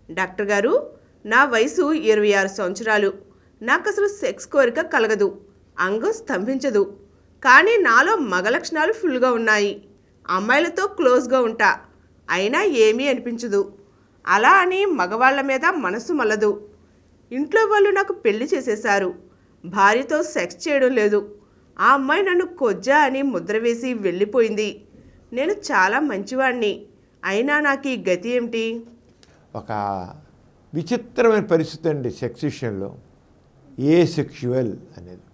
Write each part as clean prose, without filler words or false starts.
Doctor గారు, నా వయసు 26 సంవత్సరాలు. నాకు అసలు సెక్స్ కోరిక కలగదు, అంగం స్తంభించదు. కానీ నాలో మగ లక్షణాలు ఫుల్గా ఉన్నాయి. అమ్మాయిలతో క్లోజ్గా ఉంటా, అయినా ఏమీ అనిపించదు. అలా అని మగవాళ్ల మీద మనసు మల్లదు. ఇంట్లో వాళ్ళు నాకు పెళ్లి చేసేశారు. భార్యతో సెక్స్ చేయడం లేదు. ఆ అమ్మాయి నన్ను కొజ్జా అని ముద్ర వేసి వెళ్ళిపోయింది. నేను చాలా మంచివాణ్ణి, అయినా నాకు ఈ గతి ఏమిటి? ఒక విచిత్రమైన పరిస్థితి అండి సెక్స్ విషయంలో. ఏసెక్షువల్ అనేది.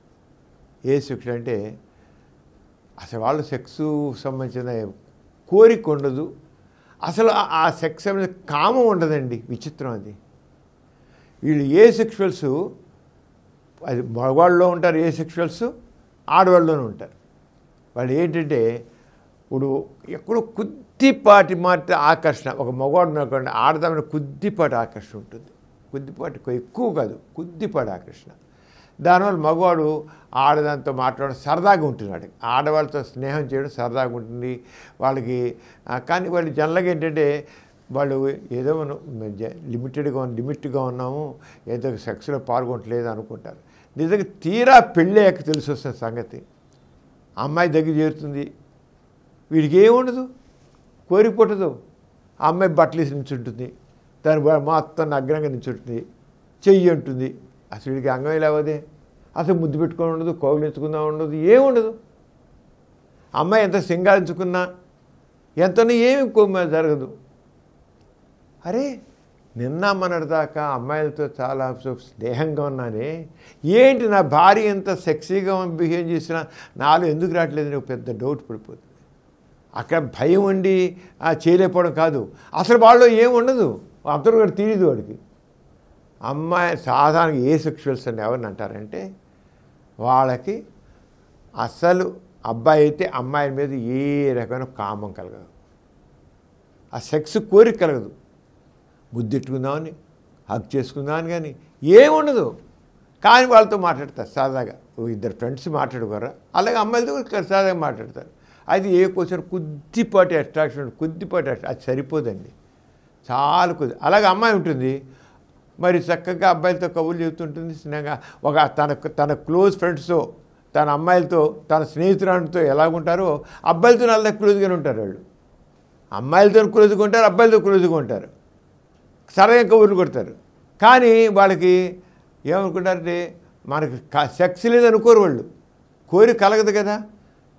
ఏసెక్షువల్ అంటే అసలు వాళ్ళు సెక్స్ సంబంధించిన కోరిక ఉండదు, అసలు ఆ సెక్స్ అనేది కామం ఉండదండి. విచిత్రం అది. వీళ్ళు ఏసెక్షువల్స్, అది మగవాళ్ళలో ఉంటారు ఏసెక్షువల్స్, ఆడవాళ్ళలోనూ ఉంటారు. వాళ్ళు ఏంటంటే ఇప్పుడు ఎక్కడో కొద్దిపాటి మాట ఆకర్షణ, ఒక మగవాడు అనుకోండి, ఆడదామైన కొద్దిపాటి ఆకర్షణ ఉంటుంది. కొద్దిపాటి, ఎక్కువ కాదు, కొద్దిపాటి ఆకర్షణ. దానివల్ల మగవాడు ఆడదాంతో మాట్లాడడం సరదాగా ఉంటున్నాడు. ఆడవాళ్ళతో స్నేహం చేయడం సరదాగా ఉంటుంది వాళ్ళకి. కానీ వాళ్ళు జనరల్గా ఏంటంటే వాళ్ళు ఏదో మనం లిమిట్గా ఉన్నాము, ఏదో సెక్స్లో పాల్గొనట్లేదు అనుకుంటారు. నిజంగా తీరా పెళ్ళాక తెలిసి వస్తున్న సంగతి, అమ్మాయి దగ్గర చేరుతుంది, వీడికి ఏముండదు, కోరిక పుట్టదు. ఆ అమ్మాయి బట్టలు నించుంటుంది, దాని మొత్తం నగ్నంగా నించుంటుంది, చెయ్యి ఉంటుంది. అసలు వీడికి అంగం లేవదే, అసలు ముద్దు పెట్టుకొని ఉండదు, కౌగిలించుకుందా ఉండదు, ఏముండదు. అమ్మాయి ఎంత సింగారించుకున్నా ఎంతనో ఏమి జరగదు. అరే, నిన్న మొన్నటిదాకా అమ్మాయిలతో చాలా స్నేహంగా ఉన్నానే, ఏంటి నా భార్య ఎంత సెక్సీగా బిహేవ్ చేసినా నాలో ఎందుకు రావట్లేదు నాకు పెద్ద డౌట్ పడిపోతుంది. అక్కడ భయం ఉండి చేయలేకపోవడం కాదు, అసలు వాళ్ళు ఏముండదు, అందరూ కూడా తెలియదు వాడికి. అమ్మాయి సాధారణ ఏ సెక్షువల్స్ అని ఎవరిని అంటారంటే, వాళ్ళకి అసలు అబ్బాయి అయితే అమ్మాయి మీద ఏ రకమైన కామం కలగదు, ఆ సెక్స్ కోరిక కలగదు. ముద్దెట్టుకుందామని, హక్ చేసుకుందామని కానీ ఏముండదు. కానీ వాళ్ళతో మాట్లాడతారు సరదాగా, ఇద్దరు ఫ్రెండ్స్ మాట్లాడుకోరా, అలాగే అమ్మాయిలతో సరదాగా మాట్లాడతారు. అది ఏ కొంచెం కొద్దిపాటి అట్రాక్షన్, అది సరిపోదండి, చాలా కొద్ది. అలాగే అమ్మాయి ఉంటుంది, మరి చక్కగా అబ్బాయిలతో కబుర్లు చెబుతుంటుంది స్నేహంగా. తన క్లోజ్ ఫ్రెండ్స్తో, తన అమ్మాయిలతో, తన స్నేహితురాలతో ఎలాగుంటారో అబ్బాయిలతో నల్ల క్లోజ్గానే ఉంటారు వాళ్ళు. అమ్మాయిలతో క్లోజ్గా ఉంటారు, అబ్బాయిలతో క్లోజ్గా ఉంటారు, సరదా కబుర్లు కొడతారు. కానీ వాళ్ళకి ఏమనుకుంటారంటే మనకి సెక్స్ లేదనుకోరు వాళ్ళు, కోరిక కలగదు కదా,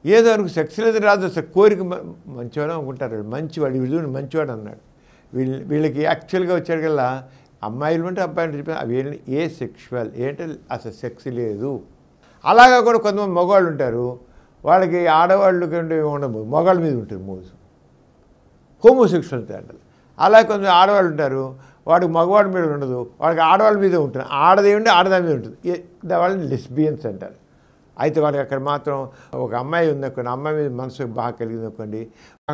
ఏదో అనుకు సెక్స్ లేదు రాదు, అసలు కోరిక మంచివాడు అనుకుంటారు. మంచివాడు, వీళ్ళు మంచివాడు అన్నాడు. వీళ్ళకి యాక్చువల్గా వచ్చేటికల్లా అమ్మాయిలు ఉంటే అబ్బాయిలు చెప్పి వీళ్ళని ఏ సెక్షువల్ ఏంటంటే అసలు సెక్స్ లేదు. అలాగా కూడా కొంతమంది మగవాళ్ళు ఉంటారు, వాళ్ళకి ఆడవాళ్ళు కంటే ఉండదు, మగవాళ్ళ మీద ఉంటుంది మోజు, హోమోసెక్షువల్ అంటారు. అలా కొంచెం ఆడవాళ్ళు ఉంటారు, వాడికి మగవాడి మీద ఉండదు, వాడికి ఆడవాళ్ళ మీద ఉంటుంది, ఆడదేమింటే ఆడదాని మీద ఉంటుంది. వాళ్ళని లెస్బియన్స్ అంటారు. అయితే వాడికి అక్కడ మాత్రం ఒక అమ్మాయి ఉందనుకోండి, అమ్మాయి మీద మనసు బాగా కలిగింది అనుకోండి,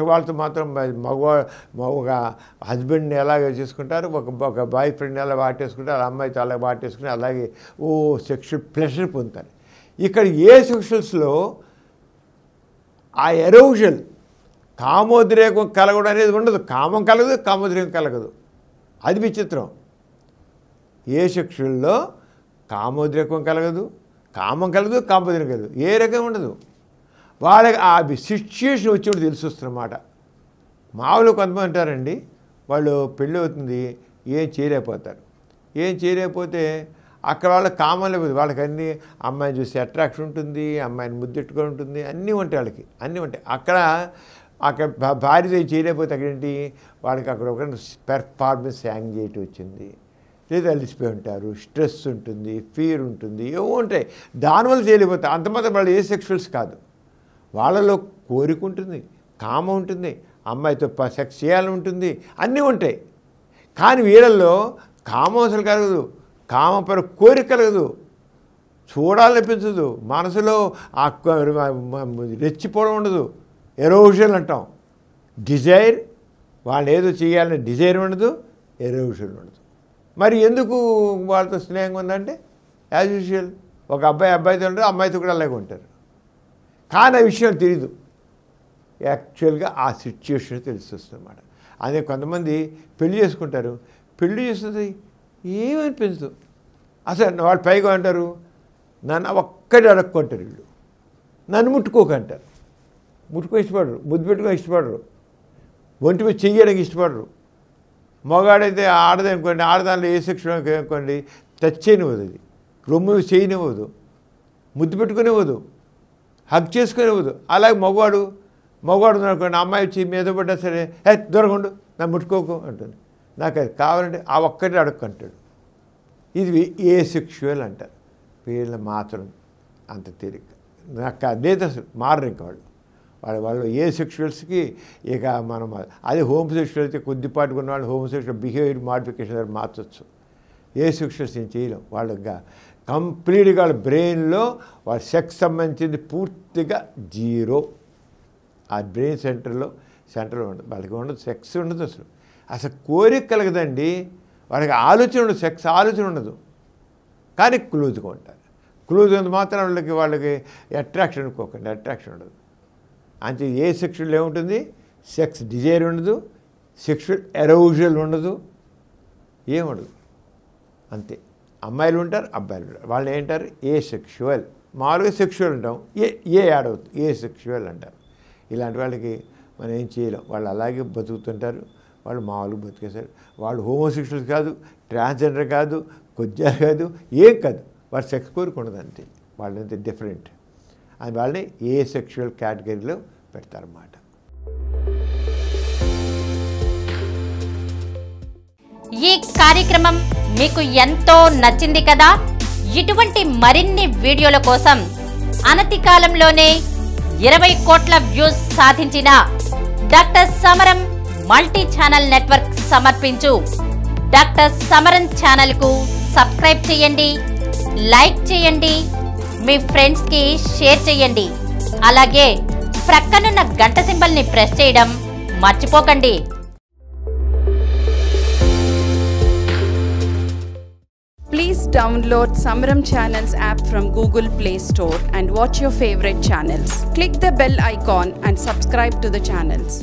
వాళ్ళతో మాత్రం ఒక హస్బెండ్ని ఎలాగ చేసుకుంటారు, ఒక బాయ్ ఫ్రెండ్ని ఎలా వాటేసుకుంటారు, అమ్మాయితో అలా వాటేసుకుని అలాగే సెక్షువల్ ప్లెజర్ పొందుతారు. ఇక్కడ ఏ సెక్షువల్స్లో ఆ ఎరోజల్, కామోద్రేకం కలగడం అనేది ఉండదు. కామం కలగదు, కామోద్రేకం కలగదు. అది విచిత్రం. ఏ సెక్షువల్లో కామోద్రేకం కలగదు, కామం కలదు, కామోద్రేకం కలదు, ఏ రకం ఉండదు. వాళ్ళకి ఆ సిచ్యుయేషన్ వచ్చినప్పుడు తెలిసి వస్తుందన్నమాట. మామూలు కొంతమంది అంటారండి, వాళ్ళు పెళ్ళి అవుతుంది, ఏం చేయలేకపోతే అక్కడ వాళ్ళకి కామం లేదు, వాళ్ళకి అన్నీ అమ్మాయిని చూసి అట్రాక్షన్ ఉంటుంది, అమ్మాయిని ముద్దెట్టుకొని ఉంటుంది, అన్నీ ఉంటాయి వాళ్ళకి, అన్నీ ఉంటాయి. అక్కడ భార్య చేయలేకపోతే అక్కడేంటి వాళ్ళకి అక్కడ ఒక పెర్ఫార్మెన్స్ యాంగ్జైటీ వచ్చింది, లేదా అలిసిపోయి ఉంటారు, స్ట్రెస్ ఉంటుంది, ఫీర్ ఉంటుంది, ఏవో ఉంటాయి, దానివల్ల చేయలేకపోతారు. అంతమాత్రం వాళ్ళు ఏ సెక్షువల్స్ కాదు, వాళ్ళలో కోరిక ఉంటుంది, కామం ఉంటుంది, అమ్మాయితో సెక్స్ చేయాలని ఉంటుంది, అన్నీ ఉంటాయి. కానీ వీళ్ళల్లో కామం అసలు కలగదు, కామపర కోరిక కలగదు, చూడాలనిపించదు, మనసులో రెచ్చిపోవడం ఉండదు, ఎరోషన్ అంటాం. డిజైర్, వాళ్ళు ఏదో చేయాలని డిజైర్ ఉండదు, ఎరోషన్ ఉండదు. మరి ఎందుకు వాళ్ళతో స్నేహంగా ఉందంటే యాజ్ యూజువల్ ఒక అబ్బాయితో ఉంటారు, అమ్మాయితో కూడా అలాగే ఉంటారు. కానీ ఆ విషయం తెలియదు, యాక్చువల్గా ఆ సిచ్యుయేషన్ తెలిసి వస్తుందన్నమాట. అదే కొంతమంది పెళ్లి చేసుకుంటారు, పెళ్లి చేస్తుంది ఏమనిపించదు. అసలు వాళ్ళు పైగా అంటారు, నన్ను ఒక్కడే అడక్కుంటారు వీళ్ళు, నన్ను ముట్టుకోకంటారు. ముట్టుకో ఇష్టపడరు, ముద్దు పెట్టుకో ఇష్టపడరు, ఒంటి మీద చెయ్యడానికి ఇష్టపడరు. మగాడైతే ఆడది అనుకోండి, ఆడదానిలో ఏ సెక్షన్ అనుకోండి టచ్ చేయనివ్వదు, అది రొమ్ము చేయనివ్వదు, ముద్దు పెట్టుకునివ్వదు, హగ్ చేసుకునివ్వదు. అలాగే మగవాడు అనుకోండి, అమ్మాయి వచ్చి మీద పడ్డా సరే దూరంగా నా ముట్టుకోకు అంటుంది. నాకు అది కావాలంటే ఆ ఒక్కటి అడక్కంటాడు. ఇది ఏ సెక్షువల్ అంటారు. వీళ్ళని మాత్రం అంత తేలిక నాకు అదే అసలు మారరు. ఇంకా వాళ్ళు ఏ సెక్షువల్స్కి ఇక మనం అదే హోమ్ సెక్షువల్ అయితే కొద్దిపాటు ఉన్న వాళ్ళు హోమ్ సెక్షువల్ బిహేవియర్ మాడిఫికేషన్ ద్వారా మార్చవచ్చు. ఏ సెక్షువల్స్ నేను చేయలేం. వాళ్ళు ఇంకా కంప్లీట్గా వాళ్ళ బ్రెయిన్లో వాళ్ళ సెక్స్ సంబంధించింది పూర్తిగా జీరో. ఆ బ్రెయిన్ సెంటర్లో ఉండదు, వాళ్ళకి ఉండదు, సెక్స్ ఉండదు, అసలు కోరిక కలగదండి, వాళ్ళకి ఆలోచన ఉండదు, సెక్స్ ఆలోచన ఉండదు. కానీ క్లోజ్గా ఉంటారు. క్లోజ్ ఉంది మాత్రం వాళ్ళకి అట్రాక్షన్ అనుకోకండి, అట్రాక్షన్ ఉండదు. అంతే ఏ సెక్షువల్ ఏముంటుంది, సెక్స్ డిజైర్ ఉండదు, సెక్షువల్ ఎరోజల్ ఉండదు, ఏముండదు. అంతే. అమ్మాయిలు ఉంటారు, అబ్బాయిలు ఉంటారు. వాళ్ళు ఏంటారు ఏ సెక్షువల్. మామూలుగా సెక్షువల్ అంటాం, ఏ యాడ్ అవుతుంది, ఏ సెక్షువల్ అంటారు. ఇలాంటి వాళ్ళకి మనం ఏం చేయలేం. వాళ్ళు అలాగే బతుకుతుంటారు, వాళ్ళు మామూలుగా బతికేశారు. వాళ్ళు హోమోసెక్షువల్స్ కాదు, ట్రాన్స్జెండర్ కాదు, కొద్దిగా కాదు, ఏం కాదు. వాళ్ళు సెక్స్ కోరిక ఉండదు, అంతే. వాళ్ళంతే డిఫరెంట్. అది వాళ్ళని ఏ సెక్షువల్ కేటగిరీలో పెడతారన్నమాట. ఈ కార్యక్రమం మీకు ఎంతో నచ్చింది కదా. ఇటువంటి మరిన్ని వీడియోల కోసం అనతి కాలంలోనే 20 కోట్ల వ్యూస్ సాధించిన డాక్టర్ సమరం మల్టీ ఛానల్ నెట్వర్క్ సమర్పించు డాక్టర్ సమరం ఛానల్ కు సబ్స్క్రైబ్ చేయండి, లైక్ చేయండి, మీ ఫ్రెండ్స్ కి షేర్ చేయండి. అలాగే ప్రక్కనున్న గంట సింబల్ ని ప్రెస్ చేయడం మర్చిపోకండి. Please download Samaram Channels app from Google Play Store and watch your favorite channels. Click the bell icon and subscribe to the channels.